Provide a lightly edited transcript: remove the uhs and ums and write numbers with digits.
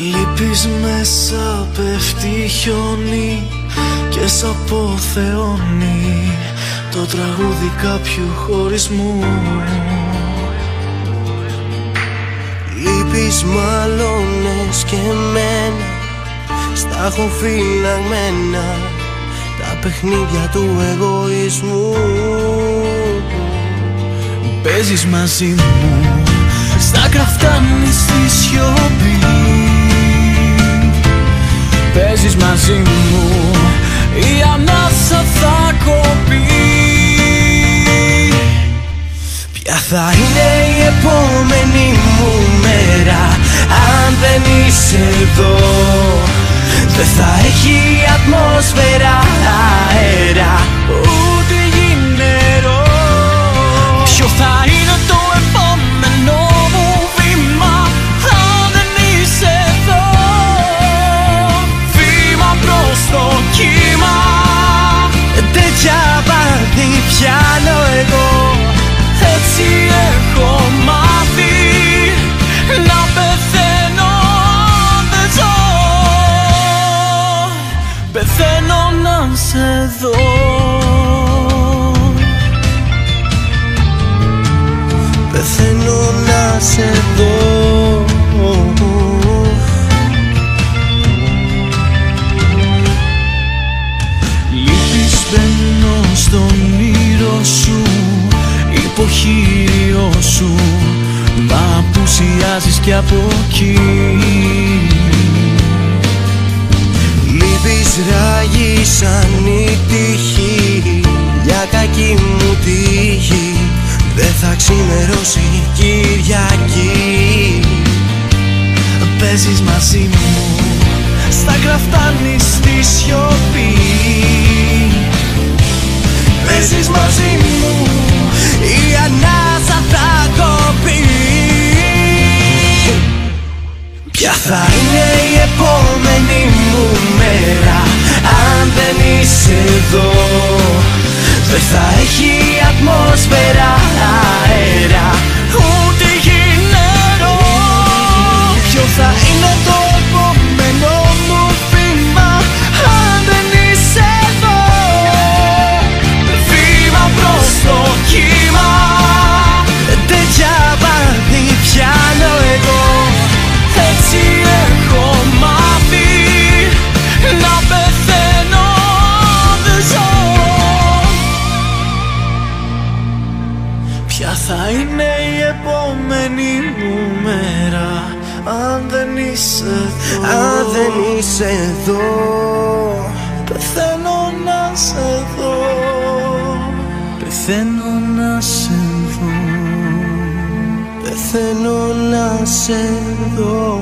Λείπεις μέσα, πέφτει χιόνι και σ' αποθεώνει το τραγούδι κάποιου χωρισμού. Λείπεις, μαλώνες και εμένα, στα έχω φυλαγμένα τα παιχνίδια του εγωισμού. Παίζεις μαζί μου, στα κραφτάνεις στη σιωπή. Παίζεις μαζί μου, η ανάσα θα κοπεί. Ποια θα είναι η επόμενη μου μέρα αν δεν είσαι εδώ? Δεν θα έχει ατμόσφαιρα, αέρα, ούτε γη νερό. Ποιο θα είναι το επόμενο μου βήμα αν δεν είσαι εδώ? Βήμα προς το κύμα. τέτοια βάθη πιάνω εγώ. Έτσι έχω μάθει να πεθαίνω, δεν ζω. Πεθαίνω να σε δω. Πεθαίνω να σε δω. Λείπεις, μπαίνω στον ήρω σου, υποχείριο σου, μα απουσιάζεις κι από εκεί. Λείπεις, ράγει σαν η τύχη, για κακή μου τύχη δεν θα ξημερώσει Κυριακή. Παίζεις μαζί μου, στα κραφτάνεις στη σιωπή. Παίζεις μαζί μου, η ανάσα θα κοπεί. Ποια θα είναι η επόμενη μου μέρα αν δεν είσαι εδώ? Δεν θα έχει ατμόσφαιρα, αέρα, ούτε γη νερό. ποιο θα είναι το επόμενο μου βήμα αν δεν είσαι εδώ? Βήμα προς το κύμα. τέτοια βάθη πιάνω εγώ. Έτσι έχω μάθει να πεθαίνω, δεν ζω. Ποια θα είναι η επόμενη μου μέρα αν δεν είσαι εδώ? Αν δεν είσαι εδώ, Πεθαίνω να σε δω. Πεθαίνω να σε δω. πεθαίνω να σε δω.